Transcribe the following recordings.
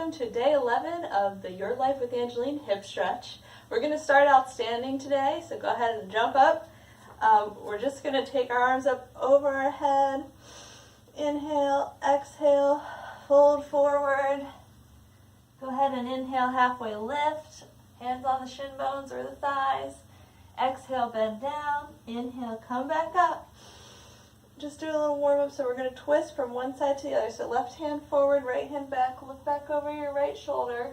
welcome to day 11 of the Your Life with Angeline hip stretch. We're going to start out standing today, so go ahead and jump up. We're just going to take our arms up over our head. Inhale, exhale, fold forward. Go ahead and inhale, halfway lift. Hands on the shin bones or the thighs. Exhale, bend down. Inhale, come back up. Just do a little warm up, so we're going to twist from one side to the other. So left hand forward, right hand back, look back over your right shoulder.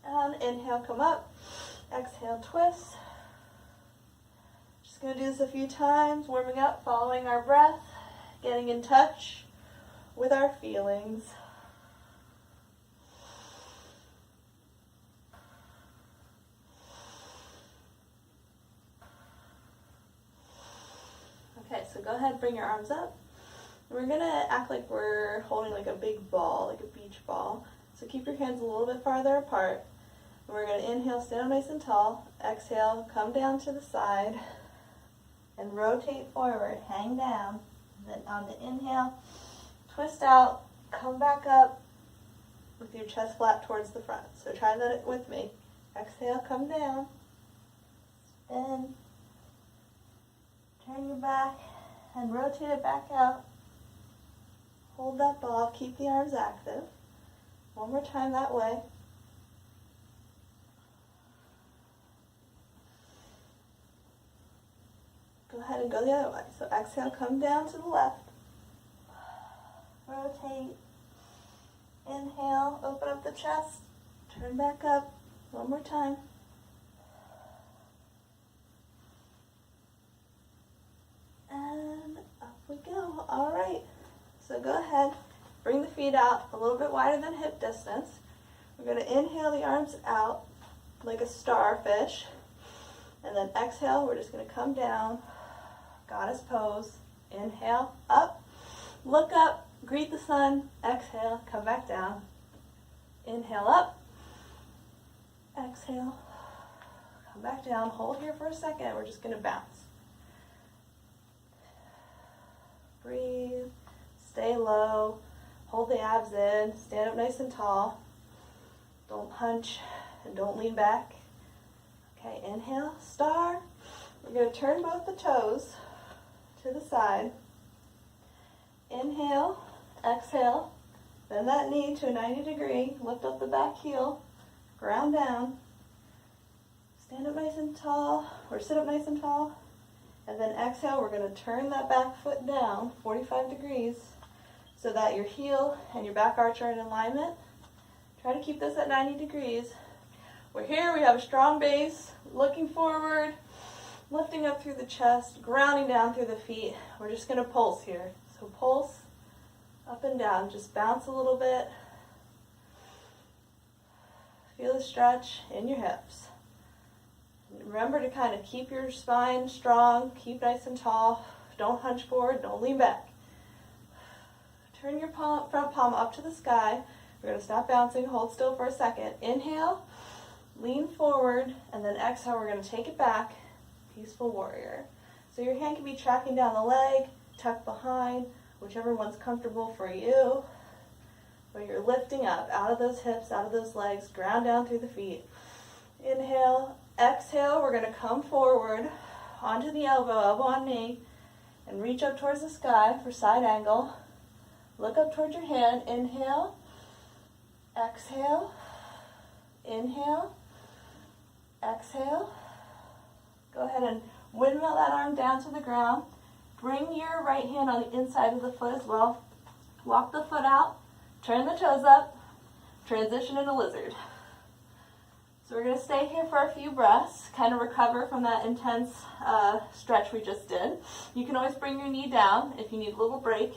And inhale, come up. Exhale, twist. Just going to do this a few times, warming up, following our breath, getting in touch with our feelings. Okay, so go ahead, bring your arms up. We're going to act like we're holding like a big ball, like a beach ball. So keep your hands a little bit farther apart. And we're going to inhale, stand up nice and tall. Exhale, come down to the side and rotate forward, hang down. Then on the inhale, twist out, come back up with your chest flat towards the front. So try that with me. Exhale, come down, spin. Turn your back and rotate it back out. Hold that ball, keep the arms active. One more time that way. Go ahead and go the other way. So exhale, come down to the left. Rotate. Inhale, open up the chest. Turn back up. One more time. And up we go. All right. So go ahead, bring the feet out a little bit wider than hip distance. We're going to inhale the arms out like a starfish. And then exhale, we're just going to come down, goddess pose. Inhale, up, look up, greet the sun. Exhale, come back down. Inhale up, exhale, come back down. Hold here for a second. We're just going to bounce. Breathe, stay low, hold the abs in, stand up nice and tall. Don't hunch and don't lean back. Okay, inhale, star. We're going to turn both the toes to the side. Inhale, exhale, bend that knee to a 90 degree, lift up the back heel, ground down. Stand up nice and tall, or sit up nice and tall. And then exhale, we're going to turn that back foot down 45 degrees so that your heel and your back arch are in alignment. Try to keep this at 90 degrees. We're here, we have a strong base, looking forward, lifting up through the chest, grounding down through the feet. We're just going to pulse here. So pulse up and down, just bounce a little bit. Feel the stretch in your hips. Remember to kind of keep your spine strong, keep nice and tall. Don't hunch forward, don't lean back. Turn your front palm up to the sky. We're going to stop bouncing, hold still for a second. Inhale, lean forward, and then exhale, we're going to take it back. Peaceful warrior. So your hand can be tracking down the leg, tuck behind, whichever one's comfortable for you. But you're lifting up, out of those hips, out of those legs, ground down through the feet. Inhale. Exhale, we're going to come forward onto the elbow, elbow on knee, and reach up towards the sky for side angle. Look up towards your hand. Inhale, exhale, inhale, exhale. Go ahead and windmill that arm down to the ground. Bring your right hand on the inside of the foot as well. Walk the foot out, turn the toes up, transition into lizard. So we're going to stay here for a few breaths, kind of recover from that intense stretch we just did. You can always bring your knee down if you need a little break.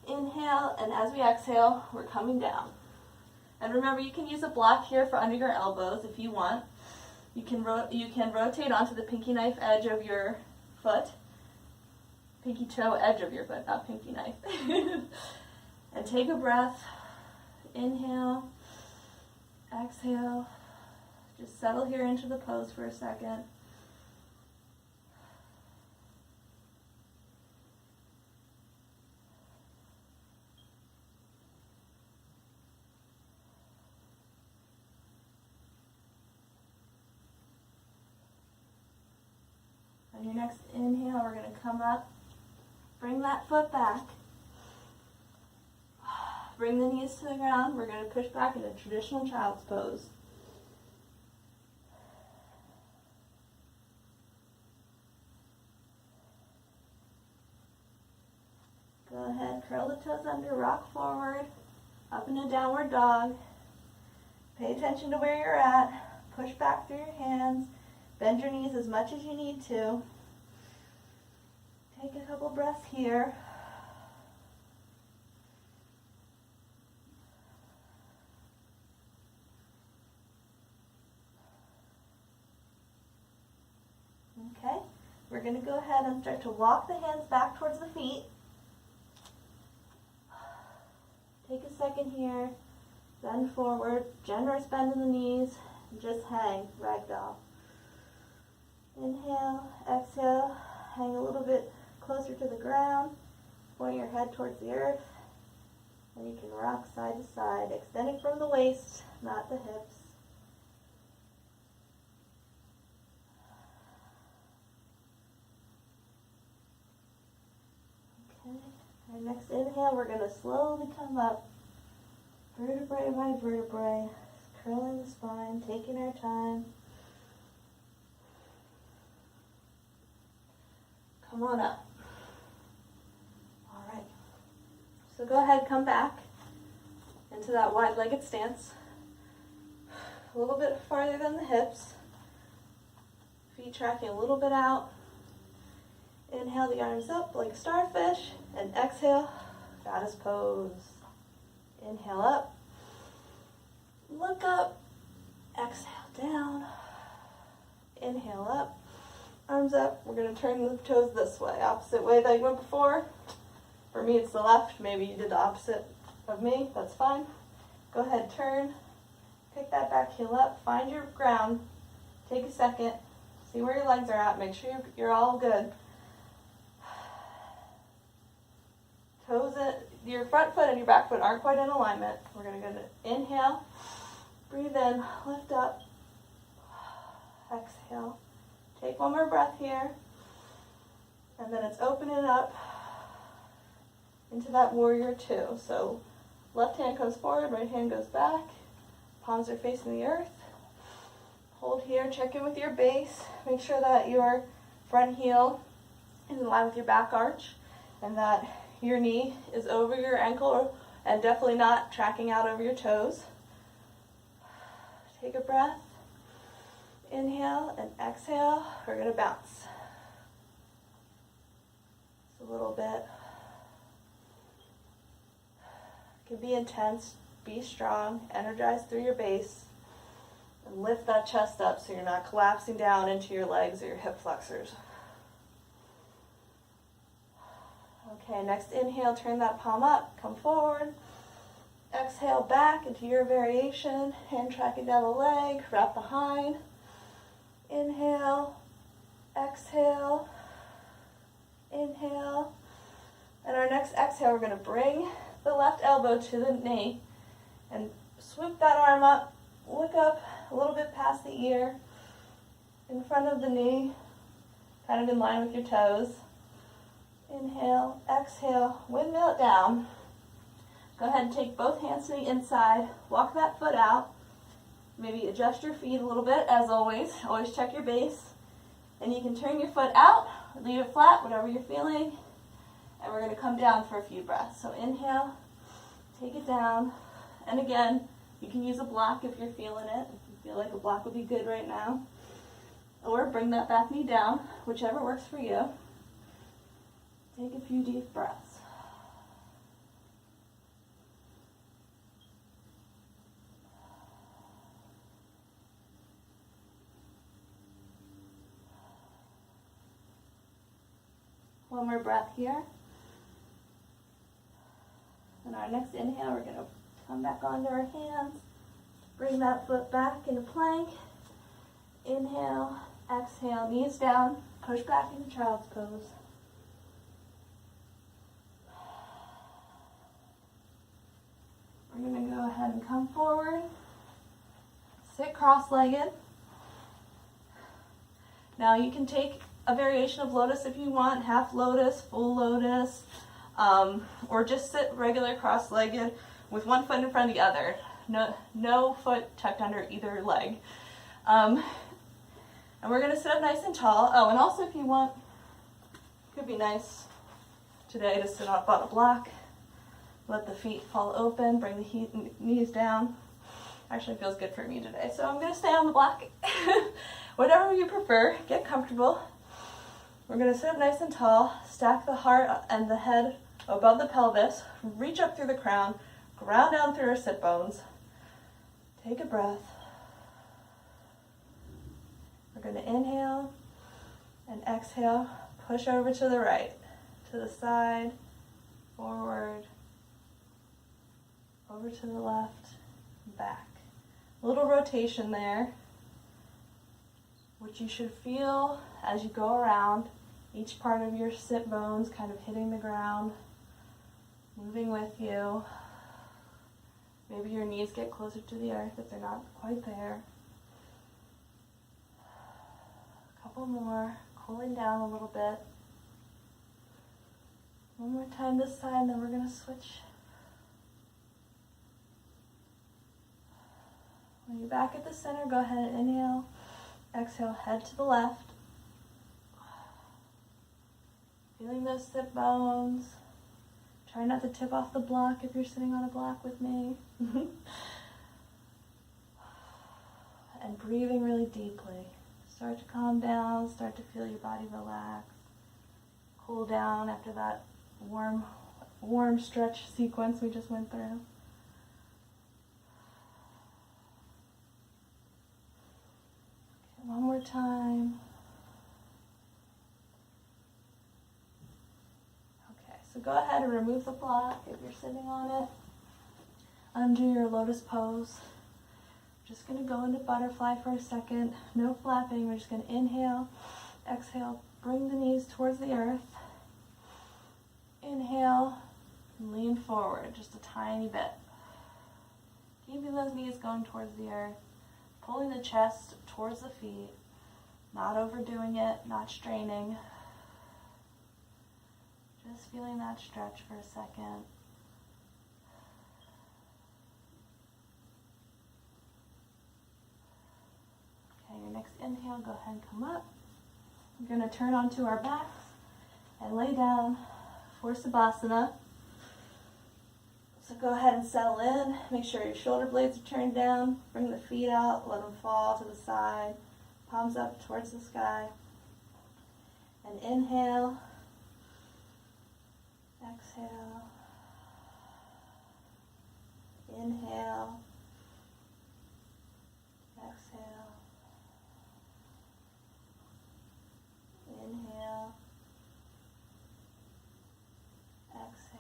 Inhale, and as we exhale, we're coming down. And remember, you can use a block here for under your elbows if you want. You can rotate onto the pinky knife edge of your foot. Pinky toe edge of your foot, not pinky knife. And take a breath. Inhale, exhale. Just settle here into the pose for a second. On your next inhale, we're going to come up, bring that foot back, bring the knees to the ground. We're going to push back into traditional child's pose. Go ahead, curl the toes under, rock forward, up in a downward dog. Pay attention to where you're at. Push back through your hands. Bend your knees as much as you need to. Take a couple breaths here. Okay, we're going to go ahead and start to walk the hands back towards the feet. Take a second here, bend forward, generous bend in the knees, and just hang, ragdoll. Inhale, exhale, hang a little bit closer to the ground, point your head towards the earth, and you can rock side to side, extending from the waist, not the hips. Okay. Our next inhale, we're going to slowly come up, vertebrae by vertebrae, curling the spine, taking our time. Come on up. All right. So go ahead, come back into that wide-legged stance. A little bit farther than the hips. Feet tracking a little bit out. Inhale the arms up like a starfish, and exhale, goddess pose. Inhale up, look up, exhale down, inhale up, arms up. We're going to turn the toes this way, opposite way that you went before. For me it's the left, maybe you did the opposite of me, that's fine. Go ahead, turn, pick that back heel up, find your ground, take a second, see where your legs are at, make sure you're all good. Toes, your front foot and your back foot aren't quite in alignment. We're going to go to inhale, breathe in, lift up, exhale. Take one more breath here, and then it's opening up into that warrior two. So left hand comes forward, right hand goes back, palms are facing the earth. Hold here, check in with your base, make sure that your front heel is in line with your back arch, and that your knee is over your ankle and definitely not tracking out over your toes. Take a breath. Inhale and exhale. We're going to bounce. Just a little bit. It can be intense. Be strong. Energize through your base. And lift that chest up so you're not collapsing down into your legs or your hip flexors. Okay, next inhale, turn that palm up, come forward. Exhale back into your variation, hand tracking down the leg, wrap behind. Inhale, exhale, inhale. And our next exhale, we're going to bring the left elbow to the knee and swoop that arm up, look up a little bit past the ear, in front of the knee, kind of in line with your toes. Inhale, exhale, windmill it down. Go ahead and take both hands to the inside, walk that foot out, maybe adjust your feet a little bit, as always check your base, and you can turn your foot out, leave it flat, whatever you're feeling, and we're going to come down for a few breaths. So inhale, take it down, and again, you can use a block if you're feeling it, if you feel like a block would be good right now, or bring that back knee down, whichever works for you. Take a few deep breaths. One more breath here. And our next inhale, we're going to come back onto our hands. Bring that foot back into plank. Inhale, exhale, knees down, push back into child's pose. We're going to go ahead and come forward, sit cross-legged. Now you can take a variation of lotus if you want, half lotus, full lotus, or just sit regular cross-legged with one foot in front of the other. No foot tucked under either leg. And we're going to sit up nice and tall. Oh, and also if you want, it could be nice today to sit up on a block. Let the feet fall open, bring the knees down. Actually feels good for me today, so I'm going to stay on the block. Whatever you prefer, get comfortable. We're going to sit up nice and tall, stack the heart and the head above the pelvis, reach up through the crown, ground down through our sit bones. Take a breath. We're going to inhale and exhale, push over to the right, to the side, forward, over to the left, back. A little rotation there, which you should feel as you go around, each part of your sit bones kind of hitting the ground, moving with you. Maybe your knees get closer to the earth if they're not quite there. A couple more, cooling down a little bit. One more time this side, and then we're going to switch. When you're back at the center, go ahead and inhale. Exhale, head to the left. Feeling those sit bones. Try not to tip off the block if you're sitting on a block with me. And breathing really deeply. Start to calm down, start to feel your body relax. Cool down after that warm stretch sequence we just went through. One more time. Okay, so go ahead and remove the block if you're sitting on it. Undo your lotus pose. Just going to go into butterfly for a second. No flapping. We're just going to inhale, exhale, bring the knees towards the earth. Inhale, and lean forward just a tiny bit. Keeping those knees going towards the earth. Pulling the chest towards the feet, not overdoing it, not straining. Just feeling that stretch for a second. Okay, your next inhale, go ahead and come up. We're going to turn onto our backs and lay down for Savasana. So go ahead and settle in. Make sure your shoulder blades are turned down. Bring the feet out. Let them fall to the side. Palms up towards the sky. And inhale. Exhale. Inhale. Exhale. Inhale. Exhale.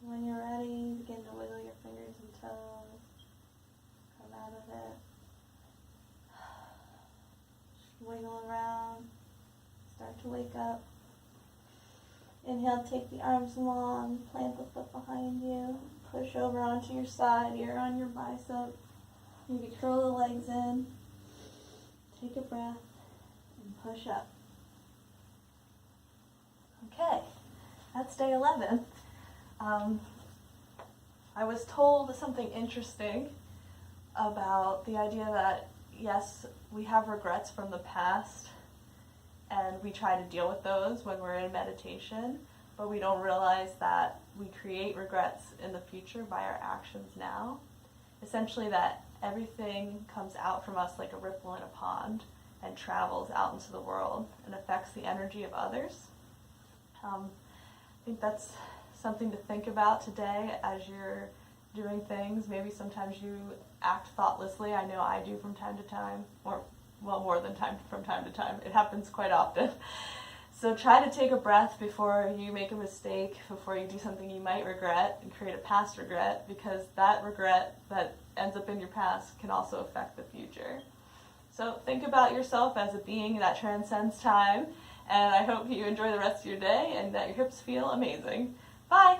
When you're ready, begin to wiggle your fingers and toes. Come out of it. Just wiggle around. Start to wake up. Inhale, take the arms long. Plant the foot behind you. Push over onto your side. You're on your bicep. Maybe curl the legs in. Take a breath and push up. Okay, that's day 11. I was told something interesting about the idea that, yes, we have regrets from the past and we try to deal with those when we're in meditation, but we don't realize that we create regrets in the future by our actions now. Essentially that everything comes out from us like a ripple in a pond and travels out into the world and affects the energy of others. I think that's something to think about today as you're doing things. Maybe sometimes you act thoughtlessly. I know I do from time to time, or well, more than from time to time. It happens quite often. So try to take a breath before you make a mistake, before you do something you might regret and create a past regret, because that regret that ends up in your past can also affect the future. So think about yourself as a being that transcends time, and I hope you enjoy the rest of your day and that your hips feel amazing. Bye!